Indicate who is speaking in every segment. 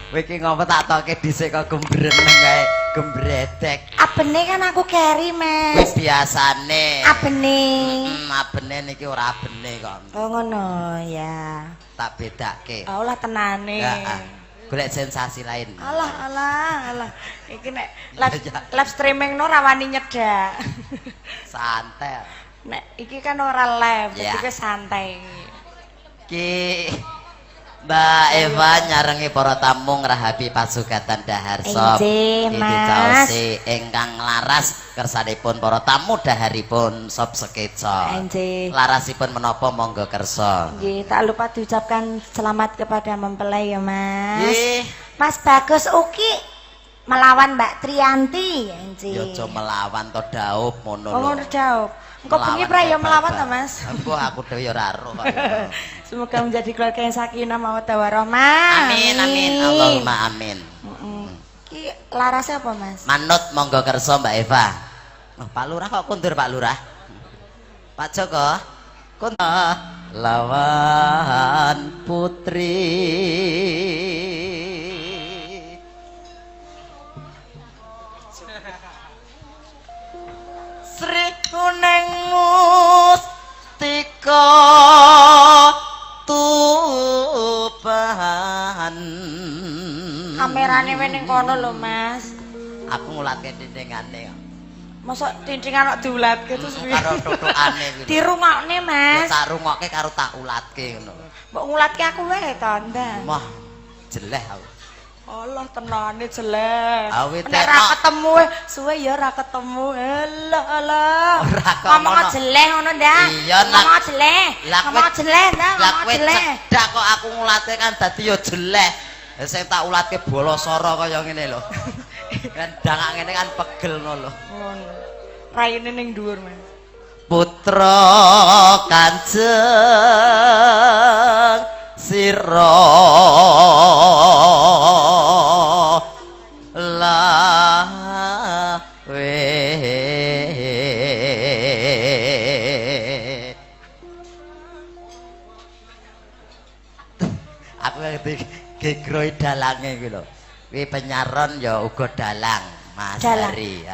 Speaker 1: Kowe iki ngopo tak toke dhisik kok gembreneng kae, gembredek.
Speaker 2: Abene kan aku keri, Mas.
Speaker 1: Wis biasane.
Speaker 2: Abene.
Speaker 1: Abene niki ora abene kok.
Speaker 2: Oh ngono ya.
Speaker 1: Tak bedake.
Speaker 2: Oh lah tenane.
Speaker 1: Heeh. Golek sensasi lain.
Speaker 2: Alah. Iki nek live streaming no rawani nyedak.
Speaker 1: Santai.
Speaker 2: Nek iki kan ora live,
Speaker 1: Ya.
Speaker 2: jadi santai.
Speaker 1: Ki Mbak Eva nyarengi para tamu ngerahapi pasugatan Daharso.
Speaker 2: Injih,
Speaker 1: Iki
Speaker 2: Mas.
Speaker 1: dicaosi ingkang laras kersanipun para tamu daharipun Sob Sekeca.
Speaker 2: Injih.
Speaker 1: Larasipun menapa monggo kersa.
Speaker 2: Nggih, tak lupa diucapkan selamat kepada mempelai ya, Mas.
Speaker 1: Nggih.
Speaker 2: Mas Bagus Uki melawan Mbak Trianti. Injih.
Speaker 1: Ya aja melawan to daup ngono
Speaker 2: Oh,
Speaker 1: lho.
Speaker 2: ngono jauh. Engko bengi pra ya melawan ta, Mas?
Speaker 1: Engko aku dhewe ya ora ero kok.
Speaker 2: Semoga menjadi keluarga yang sakinah mawaddah warahmah.
Speaker 1: Amin amin Allahumma amin.
Speaker 2: Ki larasnya apa, Mas?
Speaker 1: Manut monggo kersa Mbak Eva. Oh, Pak Lurah kok kundur Pak Lurah? Pak Joko kundur lawan putri. Sri Kuneng Mustika Tuban.
Speaker 2: Kamerane wening kono lho, Mas.
Speaker 1: Aku ngulatke dindingane.
Speaker 2: Mosok tincingan kok diulatke terus piye?
Speaker 1: Karo tutukane gitu.
Speaker 2: Dirungokne, Mas.
Speaker 1: Tak rungokke karo tak ulatke ngono.
Speaker 2: Mbok ngulatke aku wae to, Ndang.
Speaker 1: Wah, jeleh aku.
Speaker 2: Allah tenane jelek.
Speaker 1: Awit
Speaker 2: Nek ra ketemu suwe ya ra ketemu. Alah.
Speaker 1: Ora kok
Speaker 2: Ngomong
Speaker 1: ngono.
Speaker 2: jelek ngono, Ndang.
Speaker 1: Iya, Nak.
Speaker 2: Ngomong jelek. Ngomong jelek, Ndang.
Speaker 1: Lah
Speaker 2: Ngomong
Speaker 1: kowe
Speaker 2: jelek.
Speaker 1: cedak kok aku ngulatke kan dadi ya jeleh. Sing tak ulatke bolosoro kaya ngene lho. Kan dangak ngene kan pegel ngono lho.
Speaker 2: Ngono. Raine ning dhuwur, Mas.
Speaker 1: Putra Kanjeng Sira lawe aku ngerti gegroi dalange kuwi lho. Kuwi penyaron ya uga dalang Mas Hari.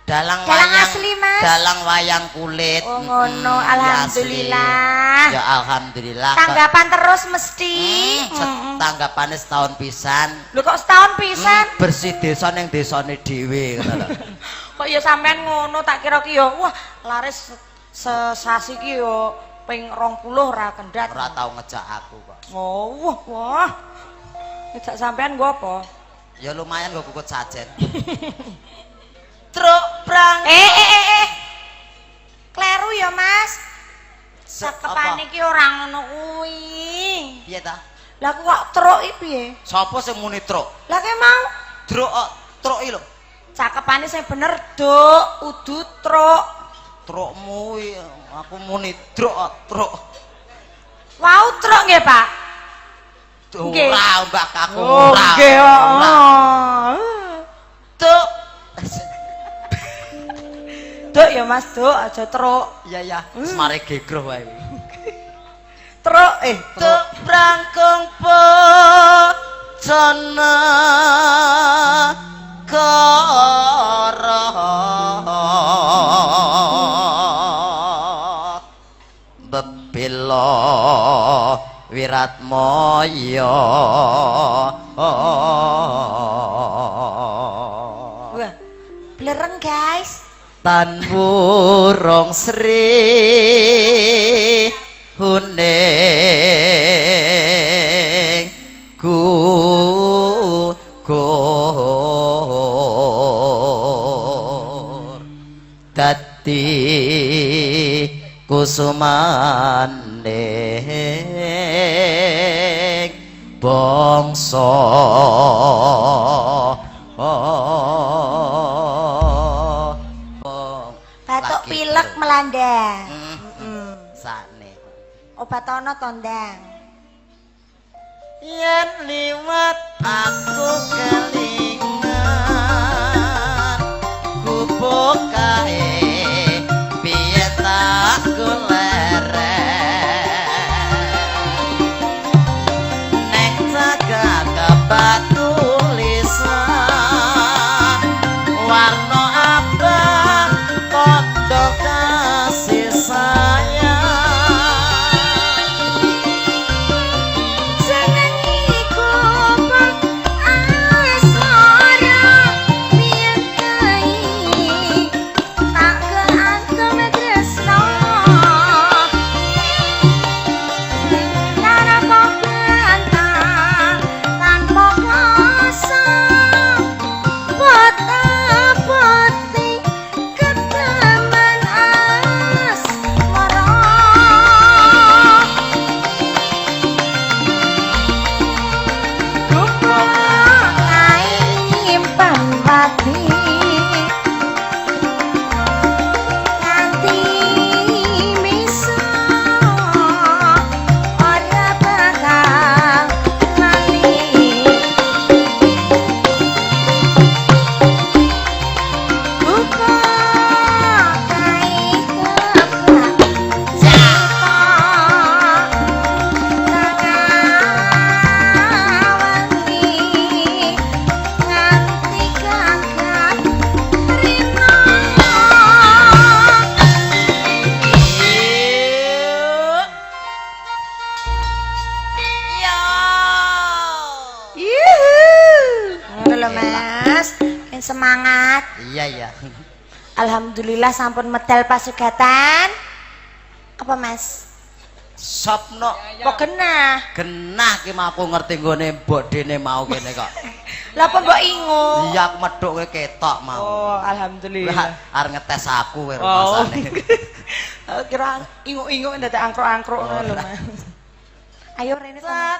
Speaker 1: Dalang
Speaker 2: asli, Mas.
Speaker 1: Dalang wayang kulit.
Speaker 2: Oh ngono,
Speaker 1: Asli.
Speaker 2: alhamdulillah.
Speaker 1: Ya alhamdulillah.
Speaker 2: Tanggapan terus mesti.
Speaker 1: Tanggapane setahun pisan.
Speaker 2: Lho kok setahun pisan?
Speaker 1: Bersih desa ning desane dhewe ngono lho.
Speaker 2: Kok ya sampean ngono tak kira ki ya wah laris sesasi ki ya ping 20 ra kendhat.
Speaker 1: Ora tau ngejak aku kok.
Speaker 2: Oh, wah. Ngejak sampean nggo apa?
Speaker 1: Ya lumayan nggo kukut sajen. Truk prang.
Speaker 2: Kleru ya, Mas. Cakepane iki ora ngono kuwi.
Speaker 1: Piye ta?
Speaker 2: Lah kok truk iki piye?
Speaker 1: Sopo sing muni truk?
Speaker 2: Lah ke mau
Speaker 1: Truk iki lho.
Speaker 2: cakepane sing bener, Duk, udu truk.
Speaker 1: Trukmu aku muni truk.
Speaker 2: Wau truk nggih, Pak. Nggih.
Speaker 1: Ora mbak aku
Speaker 2: Oh,
Speaker 1: ora.
Speaker 2: nggih.
Speaker 1: Truk.
Speaker 2: Duk ya, Mas, Duk, aja truk.
Speaker 1: Iya. Semare gegro wae.
Speaker 2: Truk
Speaker 1: Truk prangkung pocana kara bebela wiratmaya.
Speaker 2: Wah, blereng, guys.
Speaker 1: Tan burung sri huning gugur dadi kusumane bangsa
Speaker 2: Batuk
Speaker 1: lagi
Speaker 2: pilek
Speaker 1: bro.
Speaker 2: melanda.
Speaker 1: Sakne
Speaker 2: Obat ana to, Ndang?
Speaker 1: yen liwat aku kelingan gubuk kae piye tak goleren neng jaga kabar
Speaker 2: Mas. Ken semangat.
Speaker 1: Iya.
Speaker 2: Alhamdulillah sampun medal pasugatan. Apa Mas?
Speaker 1: Sopno
Speaker 2: Kok genah?
Speaker 1: genah ki mau aku ngerti nggone mbok dene mau kene kok.
Speaker 2: Lah apa mbok ingu?
Speaker 1: Iya aku medhuk kowe ketok mau.
Speaker 2: Oh, alhamdulillah.
Speaker 1: Arep ngetes aku kowe rumasane.
Speaker 2: Kira ingu-ingu ndadak angkruk-angkruk ngono lho Mas. Ayo rene sama.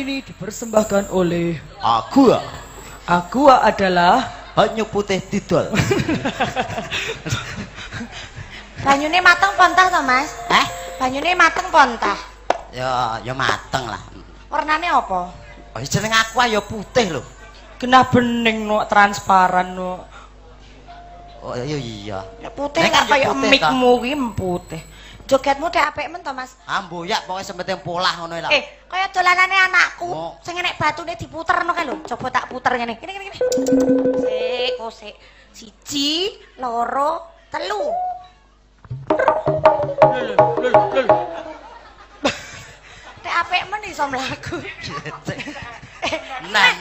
Speaker 3: Dipersembahkan oleh
Speaker 1: Aqua.
Speaker 3: Aqua adalah
Speaker 1: banyu putih didol.
Speaker 2: Banyune mateng pontah to, Mas? Banyune mateng pontah.
Speaker 1: Ya mateng lah.
Speaker 2: Warnane apa?
Speaker 1: Oh, jeneng Aqua ya putih lho.
Speaker 3: Genah bening no, transparan no.
Speaker 1: Oh iya.
Speaker 2: Ya putih kok kaya mikmu kuwi putih. Jogetmu teh apik men to, Mas?
Speaker 1: Amboyak pokoke sementing polah ngono lho.
Speaker 2: Kaya dolanane anakku, sing enek batune diputerno kae lho. Coba tak puter ngene. Gini. Sik. 1, 2, 3. Lho. Teh apik men iso mlaku.
Speaker 1: Nah.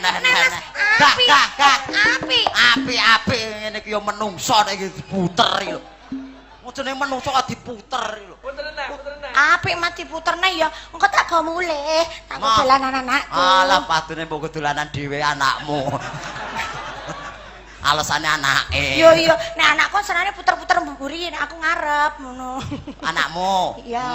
Speaker 1: Api ngene ki yo menungso nek iki diputer iki lho. Jenenge menungso kok diputer iki lho.
Speaker 2: Apik mah diputerne ya. Engko tak go mulih, tak dolanan anakku.
Speaker 1: Alah padune mbok dolanan dhewe anakmu. Alasane anake.
Speaker 2: Iya, nek anakku senane puter-puter mburi nek aku ngarep ngono.
Speaker 1: Anakmu?
Speaker 2: Iya,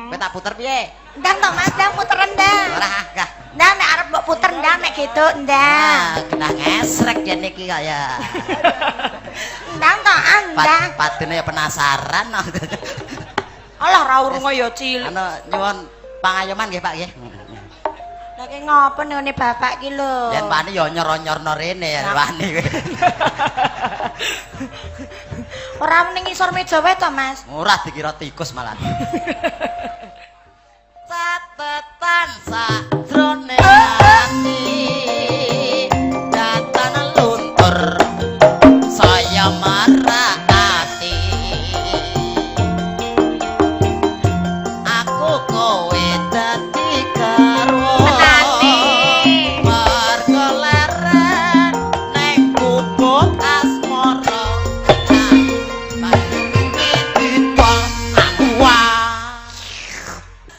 Speaker 1: Kowe tak puter piye?
Speaker 2: Ndang to Mas, ndang puter ndang.
Speaker 1: Ora gah.
Speaker 2: Ndang nek arep mbok puter ndang nek gitu ndang.
Speaker 1: Kena ngesrek ya niki kaya.
Speaker 2: Ndang to ndang.
Speaker 1: Padune penasaran.
Speaker 2: Alah ra urungo ya cilik.
Speaker 1: Nyuwun pangayoman nggih Pak nggih.
Speaker 2: Lah ki ngopo ngene bapak ki lho.
Speaker 1: Yen wani ya nyor-nyorno rene ya wani kowe.
Speaker 2: Ora ning ngisor meja wae to, Mas.
Speaker 1: Ora dikira tikus malah. Catetan sakjroning ati datan luntur saya marah ati aku kowe dadi karo marga leren ning kubuk asmara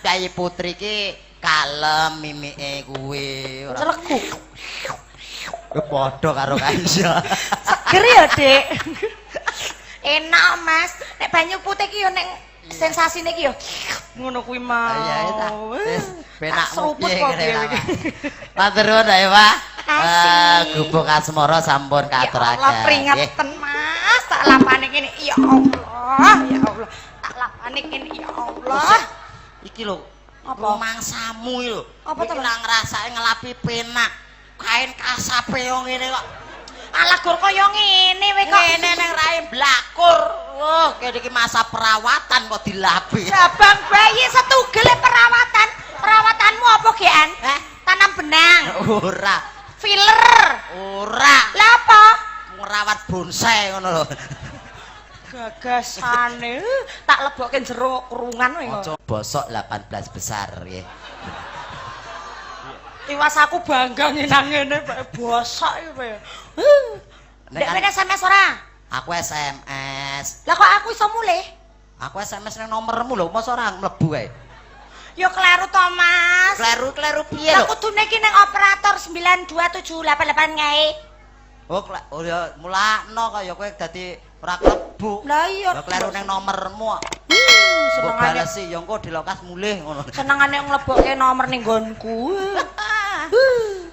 Speaker 1: Kyai Putri ki kalem mimike kuwi ora
Speaker 2: Celekuk.
Speaker 1: Padha karo Kansa.
Speaker 2: Seger ya, Dik. Enak, Mas. Nek banyu putih ki yo nek sensasine ki yo ngono kuwi mau.
Speaker 1: Ya, wis. Penak
Speaker 2: seruput
Speaker 1: piye
Speaker 2: kok
Speaker 1: ngene
Speaker 2: piye.
Speaker 1: lama. Matur nuwun ya, Pak.
Speaker 2: Makasih.
Speaker 1: Gubuk asmara sampun
Speaker 2: Ya
Speaker 1: katuraken.
Speaker 2: Allah peringatan Mas, tak lapane kene ya Allah, ya Allah. Tak lapane kene ya Allah.
Speaker 1: Iki lho,
Speaker 2: Apa?
Speaker 1: rumangsamu iki lho.
Speaker 2: Apa to,
Speaker 1: Iki
Speaker 2: Mas?
Speaker 1: lah ngrasake ngelapi penak. Kain kasape yo ngene kok.
Speaker 2: Alah gur kaya ngene we kok.
Speaker 1: Ngene ning rae blakur. Wah, kene iki masa perawatan kok dilapi.
Speaker 2: Jabang bayi setugel perawatan. Perawatanmu apa, Gian? Tanam benang,
Speaker 1: Ora,
Speaker 2: filler.
Speaker 1: ora.
Speaker 2: Lah apa?
Speaker 1: Ngerawat bonsai ngono lho.
Speaker 2: Gagasane tak lebokke jero kurungan kowe kok.
Speaker 1: Aja bosok 18 besar nggih.
Speaker 2: Iwas aku bangga ngenang ngene bosok iki kowe.
Speaker 1: Nek
Speaker 2: Ndek kene SMS ora?
Speaker 1: Aku SMS.
Speaker 2: Lah kok aku iso mulih?
Speaker 1: Aku SMS nang nomormu lho, mosok ora mlebu kae.
Speaker 2: Ya kleru to, Mas.
Speaker 1: Kleru piye
Speaker 2: Lah
Speaker 1: lho?
Speaker 2: kudune iki ning operator 92788 kae.
Speaker 1: Oh ya mulakno kaya kowe dadi ora klebu.
Speaker 2: Lah iya.
Speaker 1: Ya kleru nang nomormu. Kok
Speaker 2: Senengane
Speaker 1: balesi ya engko dilokas mulih ngono.
Speaker 2: senengane nglebokke nomor ning nggonku.